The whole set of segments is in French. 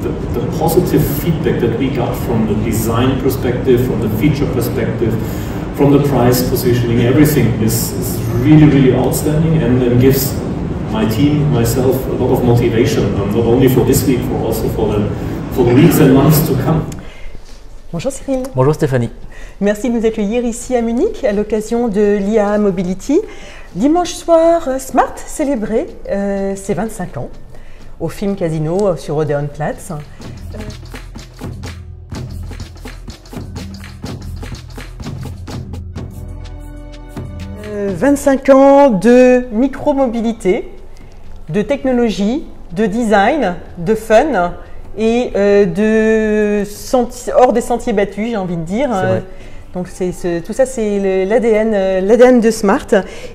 the positive feedback that we got from the design perspective, from the feature perspective, from the price positioning, everything is really, really outstanding, and gives my team, myself, a lot of motivation, not only for this week, but also for the weeks and months to come. Bonjour Cyril. Bonjour Stéphanie. Merci de nous accueillir ici à Munich à l'occasion de l'IAA Mobility. Dimanche soir, Smart célébrait ses 25 ans au Film Casino sur Odeonplatz. 25 ans de micro-mobilité, de technologie, de design, de fun et hors des sentiers battus, j'ai envie de dire. Donc tout ça, c'est l'ADN de Smart.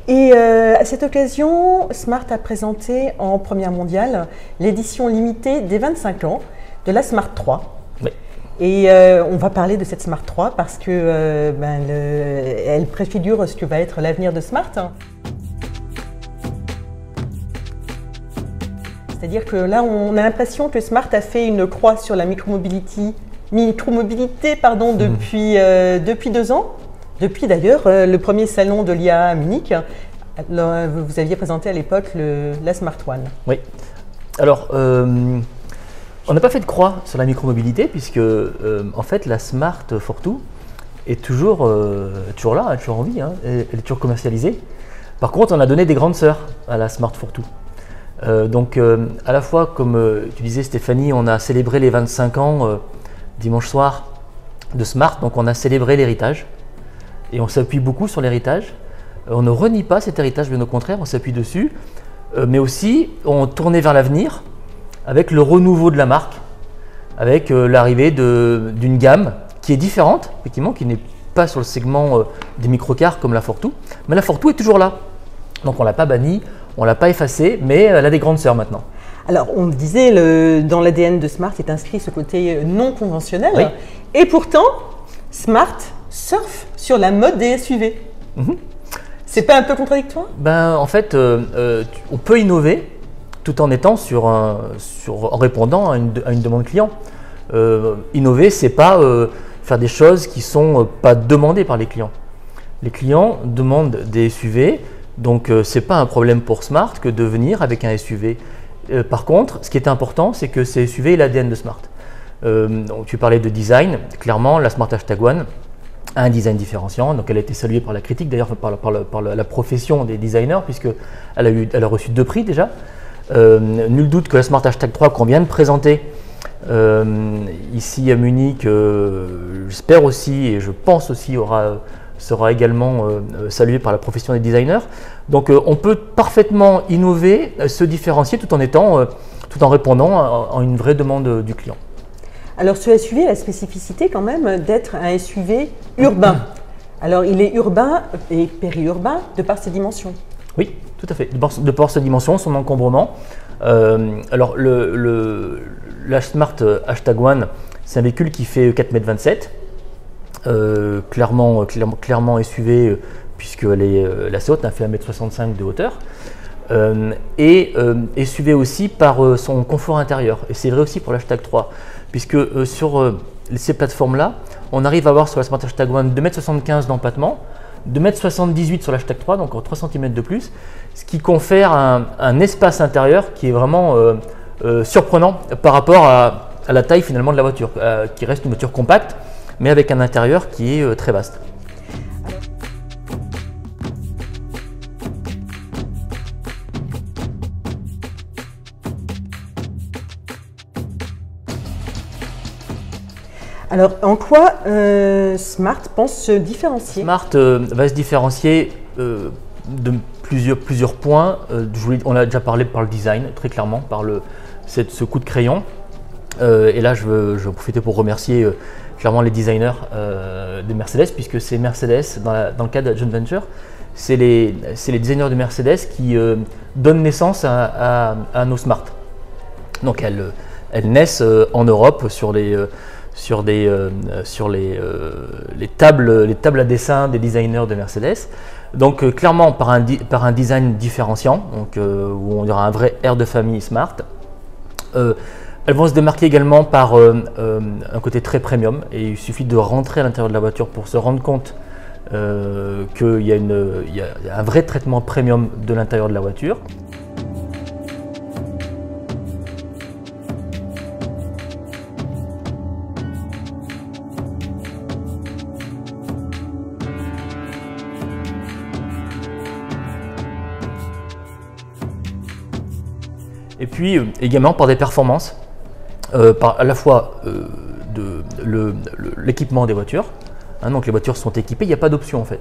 Et à cette occasion, Smart a présenté en première mondiale l'édition limitée des 25 ans de la Smart 3. Oui. Et on va parler de cette Smart 3 parce que elle préfigure ce que va être l'avenir de Smart. C'est-à-dire que là, on a l'impression que Smart a fait une croix sur la micromobilité depuis 2 ans. Depuis d'ailleurs le premier salon de l'IAA à Munich. Alors, vous aviez présenté à l'époque la Smart One. Oui. Alors, on n'a pas fait de croix sur la micromobilité puisque en fait la Smart Fortwo est toujours là, elle est toujours en vie, hein, elle est toujours commercialisée. Par contre, on a donné des grandes sœurs à la Smart Fortwo. Donc à la fois, comme tu disais Stéphanie, on a célébré les 25 ans dimanche soir de Smart, donc on a célébré l'héritage et on s'appuie beaucoup sur l'héritage. On ne renie pas cet héritage, bien au contraire, on s'appuie dessus, mais aussi on tournait vers l'avenir avec le renouveau de la marque, avec l'arrivée d'une gamme qui est différente, effectivement, qui n'est pas sur le segment des microcars comme la Fortwo, mais la Fortwo est toujours là. Donc on ne l'a pas bannie, on ne l'a pas effacée, mais elle a des grandes sœurs maintenant. Alors, on disait, dans l'ADN de Smart est inscrit ce côté non conventionnel. Oui. Et pourtant, Smart surfe sur la mode des SUV. C'est pas un peu contradictoire? En fait, on peut innover tout en étant en répondant à une demande client. Innover, c'est pas faire des choses qui sont pas demandées par les clients. Les clients demandent des SUV, donc c'est pas un problème pour Smart que de venir avec un SUV. Par contre, ce qui est important, c'est que ces SUV est l'ADN de Smart. Donc, tu parlais de design, clairement la Smart One a un design différenciant, donc elle a été saluée par la critique, d'ailleurs par la profession des designers, puisqu'elle a reçu 2 prix déjà. Nul doute que la Smart 3 qu'on vient de présenter ici à Munich, j'espère aussi et je pense aussi sera également saluée par la profession des designers. Donc on peut parfaitement innover, se différencier tout en répondant à une vraie demande du client. Alors ce SUV a la spécificité quand même d'être un SUV urbain. Alors il est urbain et périurbain de par ses dimensions. Oui, tout à fait, de par ses dimensions, son encombrement. Alors la Smart One, c'est un véhicule qui fait 4,27 m. Clairement SUV puisque la Seat a fait 1,65 m de hauteur. SUV aussi par son confort intérieur. Et c'est vrai aussi pour l'Hashtag 3, puisque sur ces plateformes-là, on arrive à avoir sur la Smart One 2,75 m d'empattement, 2,78 m sur l'Hashtag 3, donc 3 cm de plus, ce qui confère un espace intérieur qui est vraiment surprenant par rapport à la taille finalement de la voiture, qui reste une voiture compacte, mais avec un intérieur qui est très vaste. Alors, en quoi Smart pense se différencier? Smart va se différencier de plusieurs points. On a déjà parlé par le design, très clairement, par ce coup de crayon. Et là, je veux profiter pour remercier clairement les designers de Mercedes, puisque c'est Mercedes, dans le cadre de la joint venture, c'est les designers de Mercedes qui donnent naissance à nos Smart. Donc, elles naissent en Europe sur les tables à dessin des designers de Mercedes. Donc clairement par un design différenciant, donc, où on aura un vrai air de famille Smart, Elles vont se démarquer également par un côté très premium, et il suffit de rentrer à l'intérieur de la voiture pour se rendre compte qu'il y a un vrai traitement premium de l'intérieur de la voiture. Et puis également par des performances, par à la fois l'équipement des voitures. Donc les voitures sont équipées, il n'y a pas d'option en fait.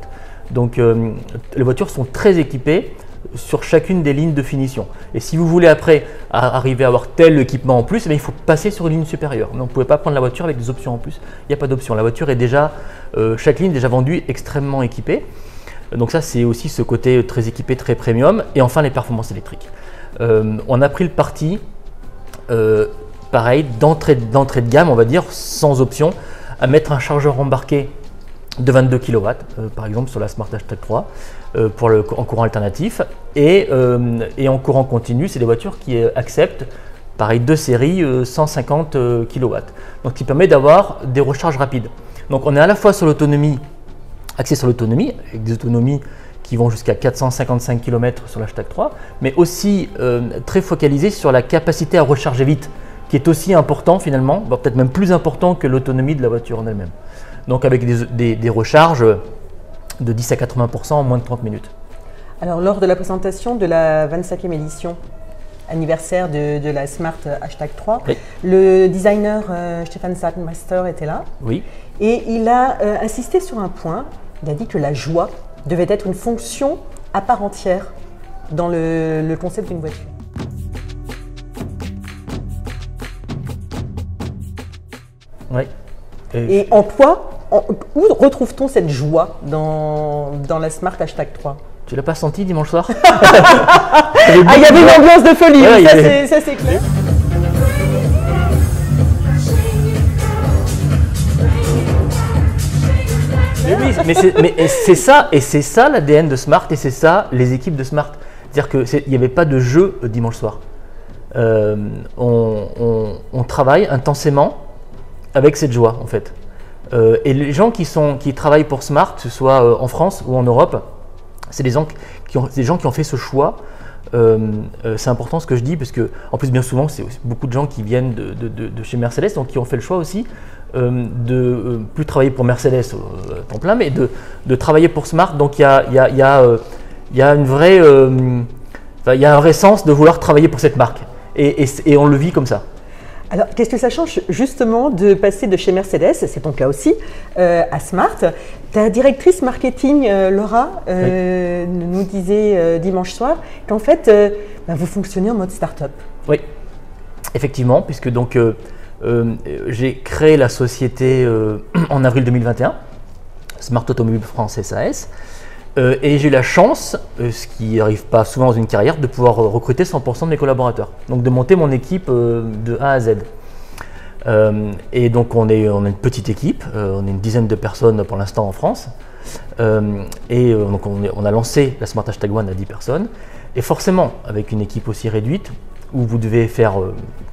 Donc les voitures sont très équipées sur chacune des lignes de finition. Et si vous voulez après arriver à avoir tel équipement en plus, il faut passer sur une ligne supérieure. Donc, vous ne pouvez pas prendre la voiture avec des options en plus. Il n'y a pas d'option. La voiture est déjà, chaque ligne est déjà vendue extrêmement équipée. Donc ça, c'est aussi ce côté très équipé, très premium. Et enfin, les performances électriques. On a pris le parti, pareil, d'entrée de gamme, on va dire, sans option, à mettre un chargeur embarqué de 22 kW, par exemple sur la Smart Hashtag 3, en courant alternatif. Et en courant continu, c'est des voitures qui acceptent, pareil, de série 150 kW. Donc, ce qui permet d'avoir des recharges rapides. Donc, on est à la fois sur l'autonomie, axé sur l'autonomie, avec des autonomies qui vont jusqu'à 455 km sur l'Hashtag 3, mais aussi très focalisé sur la capacité à recharger vite, qui est aussi important finalement, peut-être même plus important que l'autonomie de la voiture en elle-même. Donc avec des recharges de 10 à 80% en moins de 30 minutes. Alors lors de la présentation de la 25e édition anniversaire de la Smart Hashtag 3, oui, le designer Stefan Sattmeister était là. Oui. Et il a insisté sur un point, il a dit que la joie devait être une fonction à part entière dans le concept d'une voiture. Oui. Et en quoi, où retrouve-t-on cette joie dans la Smart Hashtag 3? Tu l'as pas senti dimanche soir? Il y avait une ambiance de folie, ouais, ça c'est clair. Mais c'est ça l'ADN de Smart, et c'est ça les équipes de Smart. C'est-à-dire qu'il n'y avait pas de jeu dimanche soir. On travaille intensément avec cette joie en fait. Et les gens qui travaillent pour Smart, que ce soit en France ou en Europe, c'est des gens qui ont fait ce choix. C'est important ce que je dis, parce que en plus bien souvent c'est beaucoup de gens qui viennent de chez Mercedes, donc qui ont fait le choix aussi de plus travailler pour Mercedes temps plein, mais de travailler pour Smart. Donc il y a un vrai sens de vouloir travailler pour cette marque, et on le vit comme ça. Alors, qu'est-ce que ça change justement de passer de chez Mercedes, c'est ton cas aussi, à Smart? Ta directrice marketing, Laura, oui, nous disait dimanche soir qu'en fait, vous fonctionnez en mode start-up. Oui, effectivement, puisque donc j'ai créé la société en avril 2021, Smart Automobile France SAS, et j'ai eu la chance, ce qui n'arrive pas souvent dans une carrière, de pouvoir recruter 100% de mes collaborateurs. Donc de monter mon équipe de A à Z. Et donc on est une petite équipe, on est une dizaine de personnes pour l'instant en France. Donc on a lancé la Smart Hashtag 1 à 10 personnes. Et forcément, avec une équipe aussi réduite, où vous devez faire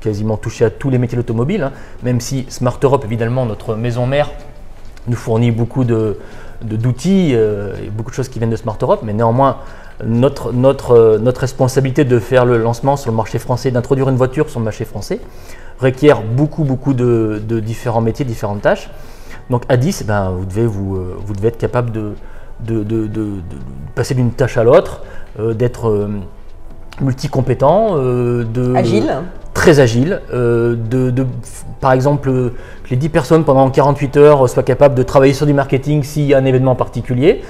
quasiment toucher à tous les métiers de l'automobile, même si Smart Europe, évidemment, notre maison mère, nous fournit beaucoup d'outils, et beaucoup de choses qui viennent de Smart Europe, mais néanmoins notre responsabilité de faire le lancement sur le marché français, d'introduire une voiture sur le marché français, requiert beaucoup de différents métiers, différentes tâches. Donc à 10, vous devez être capable de passer d'une tâche à l'autre, d'être multi-compétent, agile. Très agile, par exemple que les 10 personnes pendant 48 heures soient capables de travailler sur du marketing s'il y a un événement particulier,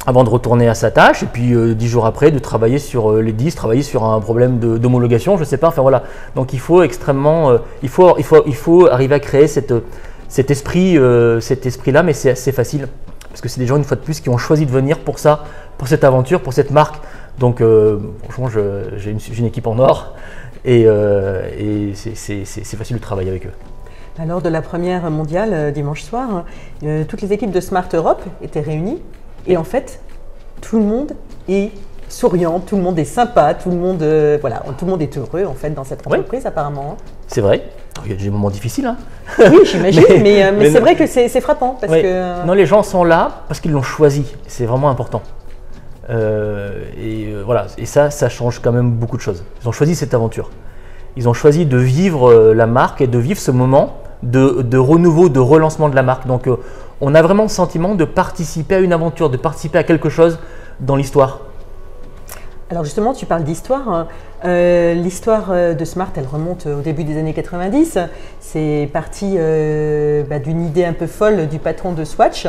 avant de retourner à sa tâche, et puis 10 jours après de travailler sur les 10, travailler sur un problème d'homologation, je ne sais pas, enfin voilà. Donc il faut il faut arriver à créer cet esprit-là, mais c'est assez facile, parce que c'est des gens, une fois de plus, qui ont choisi de venir pour ça, pour cette aventure, pour cette marque. Donc franchement, j'ai une équipe en or, et c'est facile de travailler avec eux. Lors de la première mondiale dimanche soir, toutes les équipes de Smart Europe étaient réunies, et en fait, tout le monde est souriant, tout le monde est sympa, tout le monde est heureux en fait dans cette entreprise, oui, apparemment. C'est vrai, il y a des moments difficiles. Hein. Oui, j'imagine, mais c'est vrai que c'est frappant. Parce que... Non, les gens sont là parce qu'ils l'ont choisi, c'est vraiment important. Voilà, et ça change quand même beaucoup de choses. Ils ont choisi cette aventure. Ils ont choisi de vivre la marque et de vivre ce moment de renouveau, de relancement de la marque. Donc on a vraiment le sentiment de participer à une aventure, de participer à quelque chose dans l'histoire. Alors justement, tu parles d'histoire. L'histoire de Smart, elle remonte au début des années 90. C'est parti d'une idée un peu folle du patron de Swatch,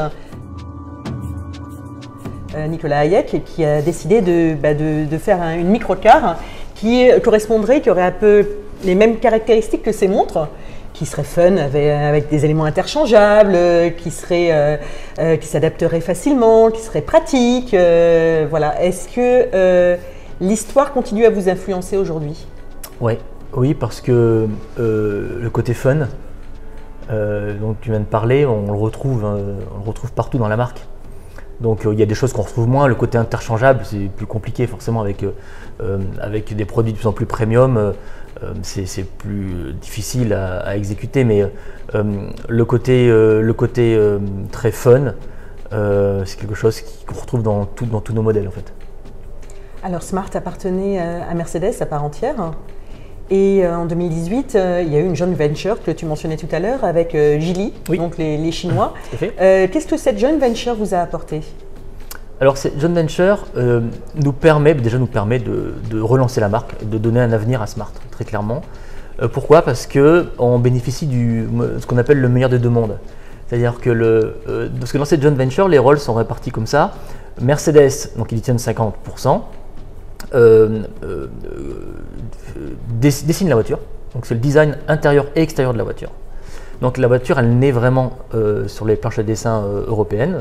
Nicolas Hayek, qui a décidé de faire une microcar qui correspondrait, qui aurait un peu les mêmes caractéristiques que ces montres, qui serait fun avec des éléments interchangeables, qui s'adapterait facilement, qui serait pratique. Voilà. Est-ce que l'histoire continue à vous influencer aujourd'hui? Oui, parce que le côté fun, dont tu viens de parler, on le retrouve partout dans la marque. Donc il y a des choses qu'on retrouve moins. Le côté interchangeable, c'est plus compliqué forcément avec des produits de plus en plus premium. C'est plus difficile à exécuter, mais le côté très fun, c'est quelque chose qu'on retrouve dans tous nos modèles en fait. Alors Smart appartenait à Mercedes à part entière. Et en 2018, il y a eu une joint venture que tu mentionnais tout à l'heure avec Geely, donc les Chinois. Qu'est-ce que cette joint venture vous a apporté? Alors cette joint venture nous permet de relancer la marque, de donner un avenir à Smart, très clairement. Pourquoi? Parce qu'on bénéficie de ce qu'on appelle le meilleur des deux mondes. C'est-à-dire que, parce que dans cette joint venture, les rôles sont répartis comme ça. Mercedes, donc ils y tiennent 50%. Dessine la voiture, donc c'est le design intérieur et extérieur de la voiture. Donc la voiture, elle naît vraiment sur les planches à dessin européennes.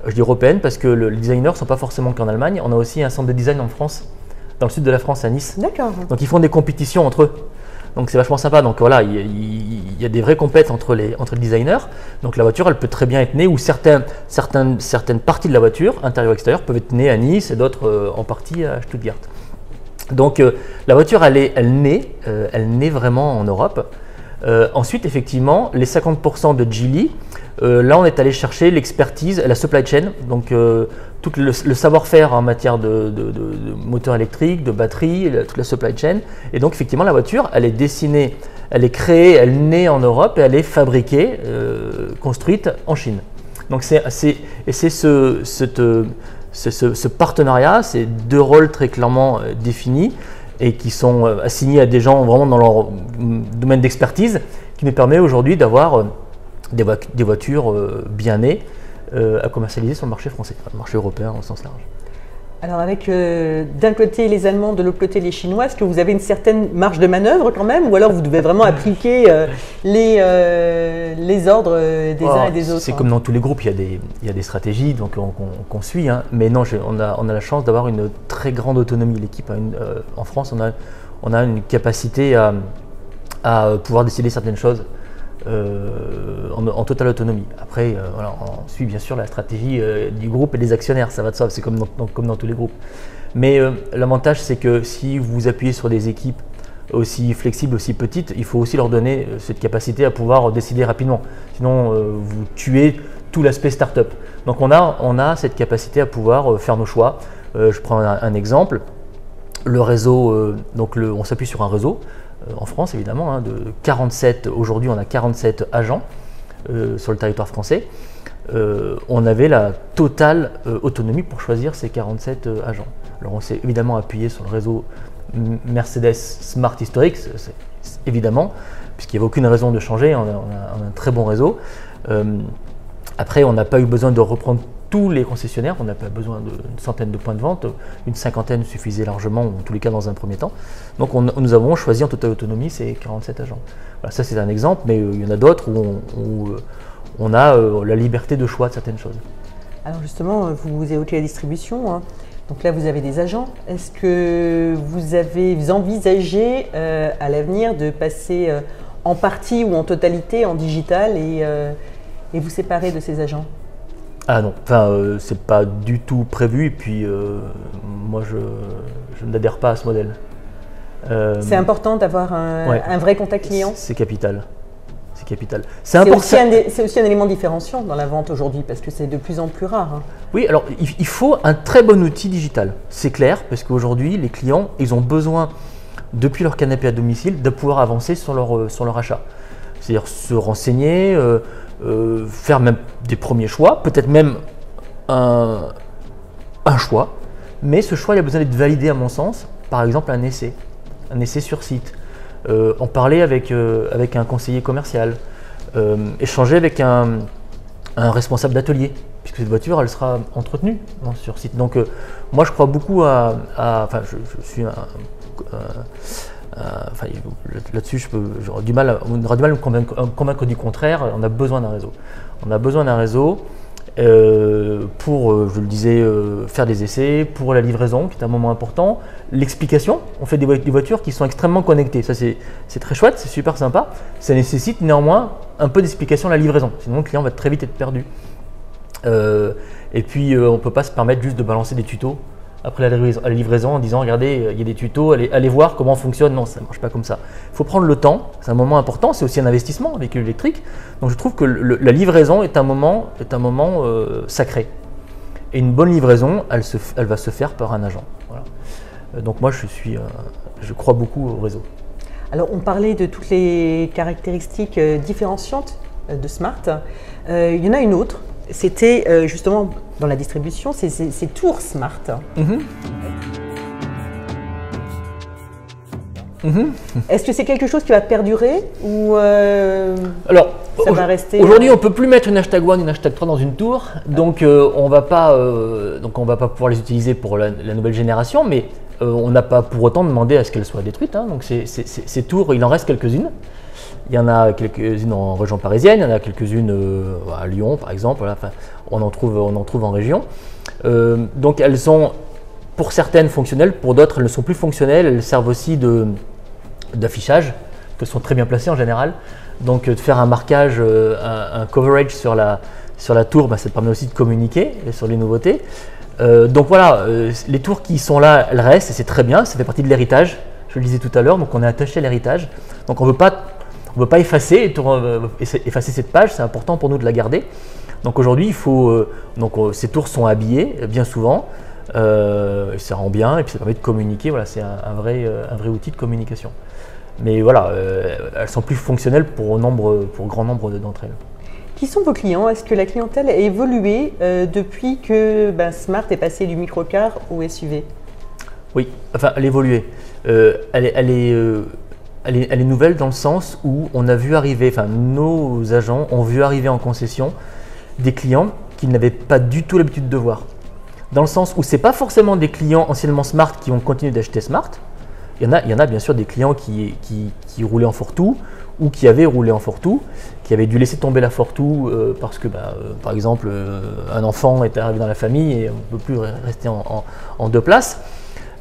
Je dis européennes parce que les designers ne sont pas forcément qu'en Allemagne. On a aussi un centre de design en France, dans le sud de la France, à Nice. D'accord. Donc ils font des compétitions entre eux. Donc c'est vachement sympa. Donc voilà, il y a des vraies compètes entre les designers. Donc la voiture, elle peut très bien être née, ou certaines parties de la voiture, intérieure et extérieure, peuvent être nées à Nice et d'autres en partie à Stuttgart. Donc la voiture, elle naît vraiment en Europe. Ensuite, effectivement, les 50% de Geely, là on est allé chercher l'expertise, la supply chain, donc tout le savoir-faire en matière de moteur électrique, de batterie, toute la supply chain. Et donc effectivement la voiture, elle est dessinée, elle est créée, elle naît en Europe et elle est fabriquée, construite en Chine. Donc c'est ce partenariat, ces deux rôles très clairement définis et qui sont assignés à des gens vraiment dans leur domaine d'expertise, qui nous permet aujourd'hui d'avoir des voitures bien nées à commercialiser sur le marché français, le marché européen au sens large. Alors avec d'un côté les Allemands, de l'autre côté les Chinois, est-ce que vous avez une certaine marge de manœuvre quand même, ou alors vous devez vraiment appliquer les ordres des uns et des autres? C'est comme dans tous les groupes, il y a des stratégies qu'on suit, hein. Mais non, on a la chance d'avoir une très grande autonomie. L'équipe en France, on a une capacité à pouvoir décider certaines choses en totale autonomie. Après, voilà, on suit bien sûr la stratégie du groupe et des actionnaires, ça va de soi, c'est comme dans tous les groupes. Mais l'avantage, c'est que si vous appuyez sur des équipes aussi flexibles, aussi petites, il faut aussi leur donner cette capacité à pouvoir décider rapidement. Sinon, vous tuez tout l'aspect start-up. Donc on a cette capacité à pouvoir faire nos choix. Je prends un exemple. Le réseau, on s'appuie sur un réseau en France évidemment, hein, de 47, aujourd'hui on a 47 agents sur le territoire français. On avait la totale autonomie pour choisir ces 47 agents. Alors on s'est évidemment appuyé sur le réseau Mercedes Smart historique, évidemment, puisqu'il n'y avait aucune raison de changer, on a un très bon réseau. Après, on n'a pas eu besoin de reprendre tous les concessionnaires, on n'a pas besoin d'une centaine de points de vente, une cinquantaine suffisait largement, en tous les cas dans un premier temps. Donc nous avons choisi en totale autonomie ces 47 agents. Voilà, ça c'est un exemple, mais il y en a d'autres où on a la liberté de choix de certaines choses. Alors justement, vous évoquez la distribution, hein. Donc là vous avez des agents. Est-ce que vous avez envisagé à l'avenir de passer en partie ou en totalité en digital et vous séparer de ces agents? Ah non, enfin c'est pas du tout prévu, et puis moi je n'adhère pas à ce modèle. C'est important d'avoir un vrai contact client. C'est capital. C'est capital. C'est aussi un élément différenciant dans la vente aujourd'hui parce que c'est de plus en plus rare. Hein. Oui, alors il faut un très bon outil digital. C'est clair parce qu'aujourd'hui, les clients, ils ont besoin, depuis leur canapé à domicile, de pouvoir avancer sur leur achat. C'est-à-dire se renseigner, faire même des premiers choix, peut-être même un choix. Mais ce choix, il a besoin d'être validé à mon sens, par exemple un essai sur site, en parler avec un conseiller commercial, échanger avec un responsable d'atelier, puisque cette voiture, elle sera entretenue sur site. Donc moi, je crois beaucoup enfin, je suis enfin, là-dessus, on aura du mal à me convaincre du contraire. On a besoin d'un réseau. On a besoin d'un réseau. Pour, je le disais, faire des essais, pour la livraison qui est un moment important, l'explication, on fait des voitures qui sont extrêmement connectées, ça c'est très chouette, c'est super sympa, ça nécessite néanmoins un peu d'explication à la livraison, sinon le client va très vite être perdu. Et puis on ne peut pas se permettre juste de balancer des tutos après la livraison en disant regardez, il y a des tutos, allez voir comment fonctionne. Non, ça ne marche pas comme ça. Il faut prendre le temps, c'est un moment important, c'est aussi un investissement, un véhicule électrique. Donc je trouve que la livraison est un moment sacré. Et une bonne livraison, elle va se faire par un agent. Voilà. Donc moi je crois beaucoup au réseau. Alors on parlait de toutes les caractéristiques différenciantes de Smart. Il y en a une autre. C'était justement dans la distribution, c'est Tours Smart. Est-ce que c'est quelque chose qui va perdurer ou alors, ça va rester aujourd'hui, on ne peut plus mettre une hashtag 1 et une hashtag 3 dans une tour, donc on va pas pouvoir les utiliser pour la nouvelle génération, mais on n'a pas pour autant demandé à ce qu'elles soient détruites. Hein. Donc ces tours, il en reste quelques-unes. Il y en a quelques-unes en région parisienne, il y en a quelques-unes à Lyon par exemple, voilà, enfin, on en trouve en région. Donc elles sont pour certaines fonctionnelles, pour d'autres elles ne sont plus fonctionnelles, elles servent aussi d'affichage, qu'elles sont très bien placées en général. Donc de faire un marquage, un coverage sur la tour, ça permet aussi de communiquer sur les nouveautés. Donc voilà, les tours qui sont là, elles restent et c'est très bien, ça fait partie de l'héritage, je le disais tout à l'heure, donc on est attaché à l'héritage. Donc on ne veut pas effacer cette page, c'est important pour nous de la garder. Donc aujourd'hui, ces tours sont habillées bien souvent, ça rend bien et puis ça permet de communiquer. Voilà, c'est un vrai outil de communication. Mais voilà, elles sont plus fonctionnelles pour grand nombre d'entre elles. Qui sont vos clients? Est-ce que la clientèle a évolué depuis que Smart est passé du microcar au SUV? Oui, enfin elle a évolué. Elle est nouvelle dans le sens où on a vu arriver, enfin nos agents ont vu arriver en concession des clients qu'ils n'avaient pas du tout l'habitude de voir. Dans le sens où ce n'est pas forcément des clients anciennement Smart qui ont continué d'acheter Smart. Il y en a bien sûr des clients qui roulaient en Fortwo ou qui avaient roulé en Fortwo, qui avaient dû laisser tomber la Fortwo parce que par exemple un enfant est arrivé dans la famille et on ne peut plus rester en deux places.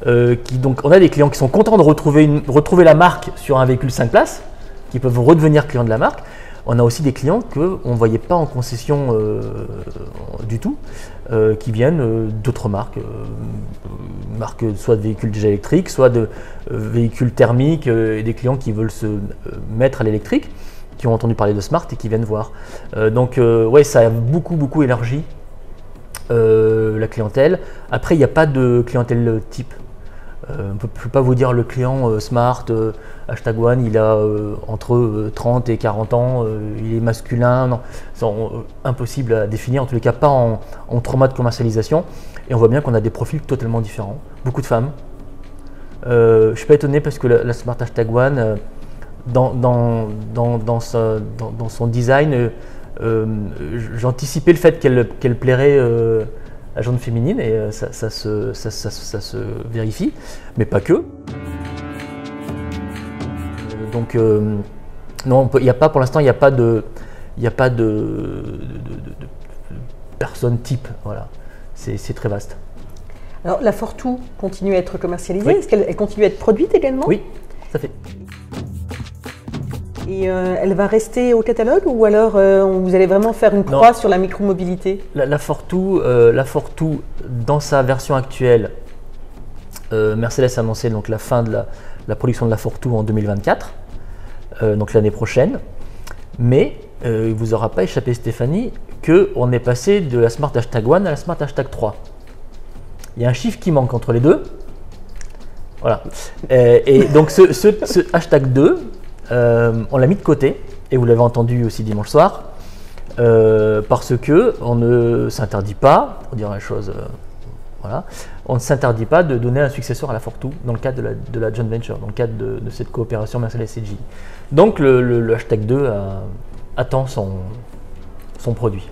Donc on a des clients qui sont contents de retrouver la marque sur un véhicule 5 places, qui peuvent redevenir clients de la marque. On a aussi des clients qu'on ne voyait pas en concession du tout, qui viennent d'autres marques, soit de véhicules déjà électriques, soit de véhicules thermiques, et des clients qui veulent se mettre à l'électrique, qui ont entendu parler de Smart et qui viennent voir. Donc ouais, ça a beaucoup élargi la clientèle. Après, il n'y a pas de clientèle type. Je ne peux pas vous dire le client Smart, hashtag One, il a entre 30 et 40 ans, il est masculin. Non, c'est impossible à définir, en tous les cas pas en 3 mois de commercialisation. Et on voit bien qu'on a des profils totalement différents. Beaucoup de femmes. Je ne suis pas étonné parce que la Smart hashtag One, dans son design, j'anticipais le fait qu'elle plairait la gente féminine et ça se vérifie, mais pas que. Donc non, pour l'instant, il n'y a pas de personne type. Voilà, c'est très vaste. Alors la Fortwo continue à être commercialisée. Oui. Est-ce qu'elle continue à être produite également? Oui, ça fait. Et elle va rester au catalogue ou alors vous allez vraiment faire une croix sur la micromobilité? La Fortwo, dans sa version actuelle, Mercedes a annoncé donc la fin de la production de la Fortwo en 2024, donc l'année prochaine. Mais il ne vous aura pas échappé, Stéphanie, qu'on est passé de la Smart #1 à la Smart #3. Il y a un chiffre qui manque entre les deux. Voilà. Et donc ce #2, on l'a mis de côté, et vous l'avez entendu aussi dimanche soir, parce que on ne s'interdit pas, pour dire la chose, voilà, on ne s'interdit pas de donner un successeur à la Fortwo dans le cadre de la joint venture, dans le cadre de cette coopération Mercedes-CJ. Donc le #2 attend son produit.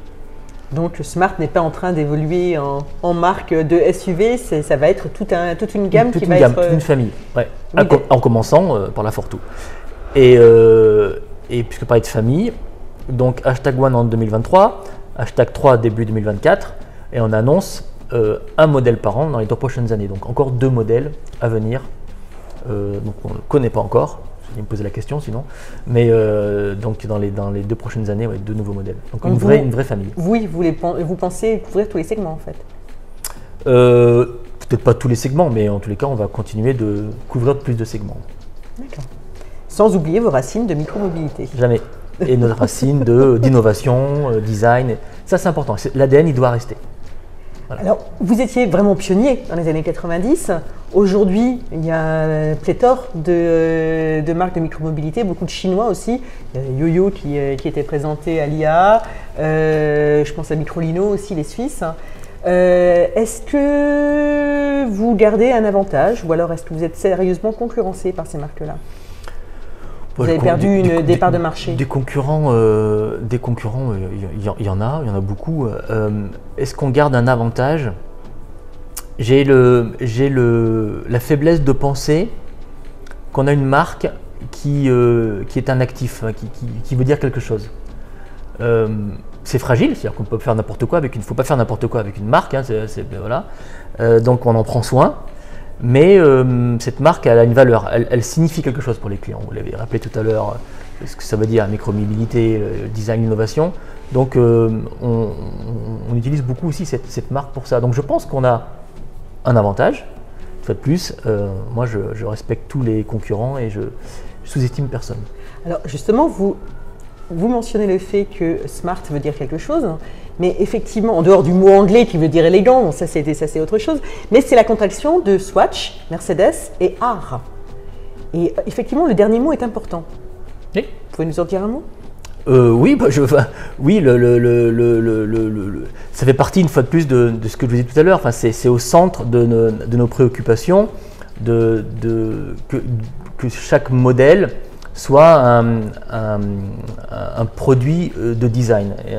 Donc Smart n'est pas en train d'évoluer en marque de SUV, ça va être toute une gamme toute qui va être… Toute une famille, ouais. Oui, en commençant par la Fortwo. Et puisque parler de famille, donc #1 en 2023, #3 début 2024, et on annonce un modèle par an dans les 2 prochaines années. Donc encore 2 modèles à venir. Donc on ne le connaît pas encore. Il me posait la question sinon, mais donc dans les 2 prochaines années, ouais, 2 nouveaux modèles. Donc une vraie famille. Oui, vous pensez couvrir tous les segments en fait? Peut-être pas tous les segments, mais en tous les cas, on va continuer de couvrir plus de segments. D'accord. Sans oublier vos racines de micromobilité. Jamais. Et notre racine d'innovation, design, ça c'est important. L'ADN, il doit rester. Voilà. Alors, vous étiez vraiment pionnier dans les années 90. Aujourd'hui, il y a pléthore de marques de micromobilité, beaucoup de Chinois aussi. Il y a Yoyo qui était présenté à l'IA. Je pense à Microlino aussi, les Suisses. Est-ce que vous gardez un avantage ou alors est-ce que vous êtes sérieusement concurrencé par ces marques-là? Vous avez perdu des parts de marché. Des concurrents, il y en a beaucoup. Est-ce qu'on garde un avantage? J'ai la faiblesse de penser qu'on a une marque qui est un actif, qui veut dire quelque chose. C'est fragile, c'est-à-dire qu'on peut faire n'importe quoi avec faut pas faire n'importe quoi avec une marque, hein, voilà. Donc on en prend soin. Mais cette marque, elle a une valeur, elle signifie quelque chose pour les clients. Vous l'avez rappelé tout à l'heure, ce que ça veut dire, micromobilité, design, innovation. Donc on utilise beaucoup aussi cette marque pour ça. Donc je pense qu'on a un avantage. Une fois de plus, moi je respecte tous les concurrents et je sous-estime personne. Alors justement, vous mentionnez le fait que smart veut dire quelque chose. Mais effectivement, en dehors du mot anglais qui veut dire élégant, bon, ça c'est autre chose, mais c'est la contraction de Swatch, Mercedes et art. Et effectivement, le dernier mot est important. Oui. Vous pouvez nous en dire un mot? Oui, oui, ça fait partie une fois de plus de ce que je vous disais tout à l'heure. Enfin, c'est au centre de nos préoccupations que chaque modèle soit un produit de design. Et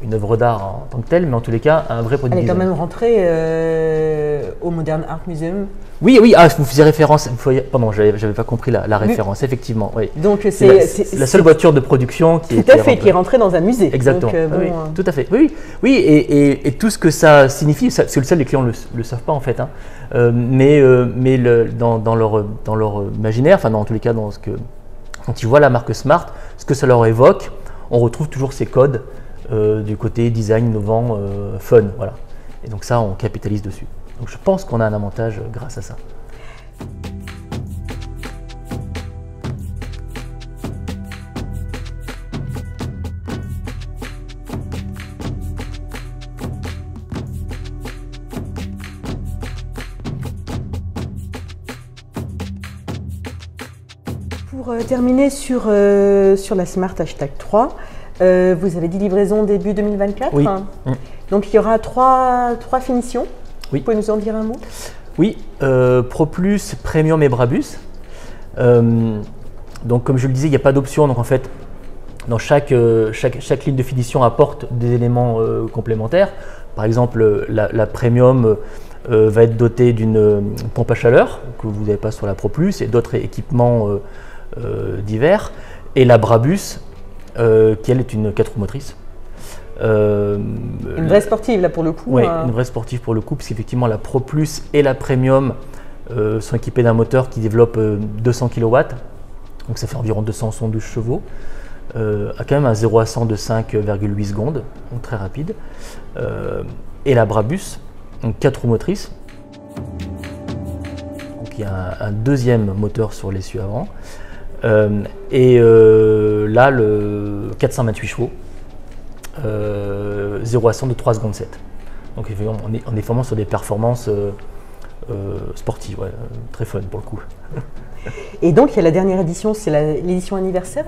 une œuvre d'art en tant que telle, mais en tous les cas, un vrai produit. Elle est quand même rentrée au Modern Art Museum. Oui, vous faisiez référence. Pardon, j'avais pas compris la référence, effectivement. Oui. Donc c'est la seule voiture de production qui tout à fait, qui est rentrée dans un musée. Exactement. Donc, oui, tout à fait. Oui, et tout ce que ça signifie, parce que les clients le savent pas en fait, hein, mais dans leur imaginaire, enfin dans tous les cas, quand ils voient la marque Smart, ce que ça leur évoque, on retrouve toujours ces codes. Du côté design, innovant, fun, voilà. Et donc ça, on capitalise dessus. Donc je pense qu'on a un avantage grâce à ça. Pour terminer sur la Smart #3, vous avez dit livraison début 2024. Oui. Donc il y aura trois finitions. Oui. Vous pouvez nous en dire un mot? Oui, Pro Plus, Premium et Brabus. Donc comme je le disais, il n'y a pas d'option. Donc en fait, dans chaque ligne de finition apporte des éléments complémentaires. Par exemple, la Premium va être dotée d'une pompe à chaleur que vous n'avez pas sur la Pro Plus et d'autres équipements divers. Et la Brabus, qui elle est une 4 roues motrices. Une vraie sportive là pour le coup. Oui, une vraie sportive pour le coup, parce qu'effectivement la Pro Plus et la Premium sont équipées d'un moteur qui développe 200 kW, donc ça fait environ 212 chevaux, a quand même un 0 à 100 de 5,8 secondes, donc très rapide. Et la Brabus, donc 4 roues motrices, donc il y a un deuxième moteur sur l'essieu avant. Là, le 428 chevaux, 0 à 100 de 3 secondes 7. Donc on est vraiment sur des performances sportives, ouais, très fun pour le coup. Et donc il y a la dernière édition, c'est l'édition anniversaire.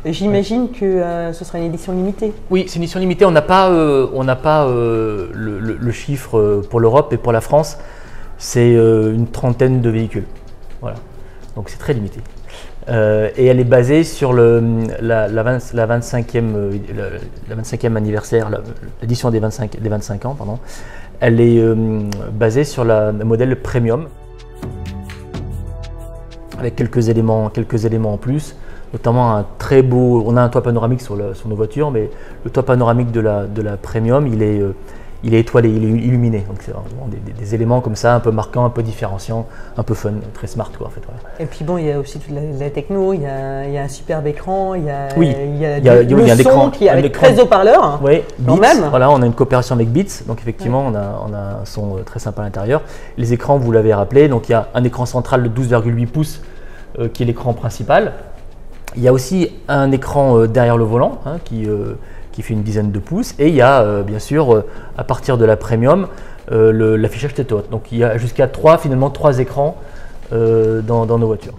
J'imagine que ce sera une édition limitée. Oui, c'est une édition limitée. On n'a pas, le chiffre pour l'Europe et pour la France. C'est une trentaine de véhicules. Voilà. Donc c'est très limité. Et elle est basée sur la 25e anniversaire, l'édition des 25 ans. Pardon. Elle est basée sur le modèle premium, avec quelques éléments en plus. Notamment un très beau, on a un toit panoramique sur nos voitures, mais le toit panoramique de la Premium, il est étoilé, il est illuminé. Donc c'est vraiment des éléments comme ça, un peu marquants, un peu différenciants, un peu fun, très smart quoi en fait. Voilà. Et puis bon, il y a aussi toute la techno, il y a un superbe écran, il y a un son qui est avec 13 haut-parleurs. Oui, quand même. Voilà, on a une coopération avec Beats, donc effectivement on a un son très sympa à l'intérieur. Les écrans, vous l'avez rappelé, donc il y a un écran central de 12,8 pouces qui est l'écran principal. Il y a aussi un écran derrière le volant qui fait une dizaine de pouces, et il y a bien sûr à partir de la Premium l'affichage tête haute. Donc il y a jusqu'à trois écrans dans nos voitures.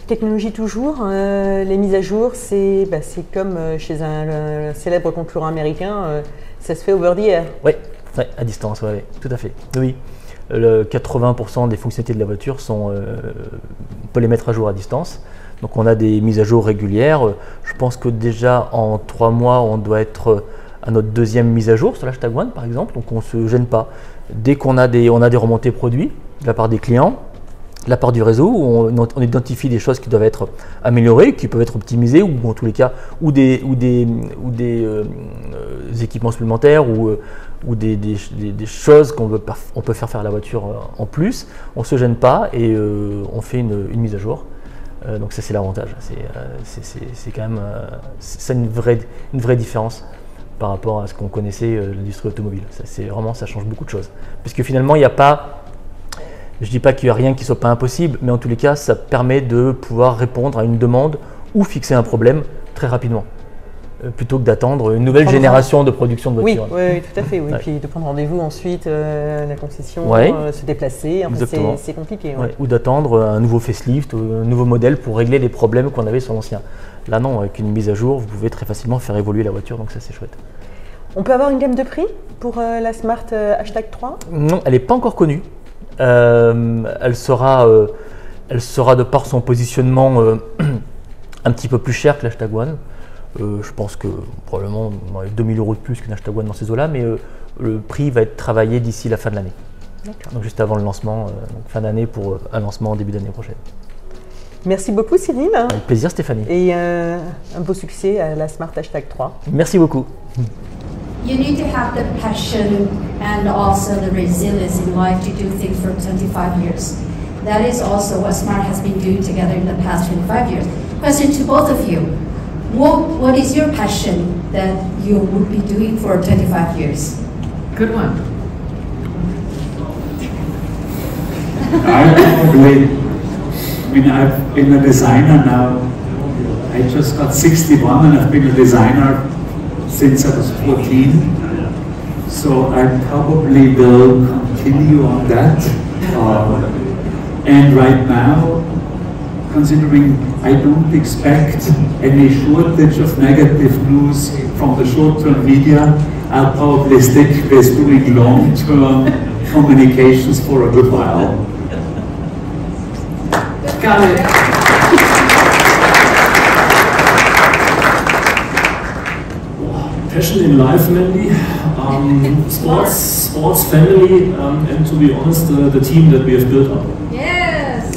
Technologie toujours, les mises à jour, c'est comme chez un célèbre concurrent américain, ça se fait over the air. Oui, à distance, ouais, tout à fait. Oui. 80% des fonctionnalités de la voiture on peut les mettre à jour à distance. Donc on a des mises à jour régulières. Je pense que déjà en 3 mois, on doit être à notre deuxième mise à jour sur l'Hashtag One par exemple. Donc on ne se gêne pas. Dès qu'on a des remontées produits de la part des clients, de la part du réseau, où on identifie des choses qui doivent être améliorées, qui peuvent être optimisées, ou en tous les cas, ou des équipements supplémentaires, ou des choses qu'on peut faire à la voiture en plus. On ne se gêne pas et on fait une mise à jour. Donc ça c'est l'avantage. C'est quand même une vraie différence par rapport à ce qu'on connaissait de l'industrie automobile. Ça change beaucoup de choses. Puisque finalement il n'y a pas... Je ne dis pas qu'il n'y a rien qui ne soit pas impossible, mais en tous les cas, ça permet de pouvoir répondre à une demande ou fixer un problème très rapidement, plutôt que d'attendre une nouvelle génération de production de voitures. Oui, tout à fait. Oui. Ouais. Puis de prendre rendez-vous ensuite, la concession, se déplacer, c'est compliqué. Ouais. Ouais. Ou d'attendre un nouveau facelift, un nouveau modèle pour régler les problèmes qu'on avait sur l'ancien. Là non, avec une mise à jour, vous pouvez très facilement faire évoluer la voiture, donc ça c'est chouette. On peut avoir une gamme de prix pour la Smart Hashtag 3 ? Non, elle n'est pas encore connue. Elle sera de par son positionnement un petit peu plus cher que l'Hashtag One. Je pense que probablement 2000 € de plus qu'une Hashtag One dans ces eaux-là, mais le prix va être travaillé d'ici la fin de l'année. Donc juste avant le lancement, donc fin d'année pour un lancement en début d'année prochaine. Merci beaucoup Cyril. Avec plaisir Stéphanie. Et un beau succès à la Smart Hashtag 3. Merci beaucoup. You need to have the passion and also the resilience in life to do things for 25 years. That is also what Smart has been doing together in the past 25 years. Question to both of you. What is your passion that you would be doing for 25 years? Good one. I've been a designer now. I just got 61 and I've been a designer since I was 14, so I probably will continue on that. And right now, considering I don't expect any shortage of negative news from the short-term media, I'll probably stick with doing long-term communications for a good while. Got it. Passion in life mainly, sports, family, and to be honest, the team that we have built up. Yes!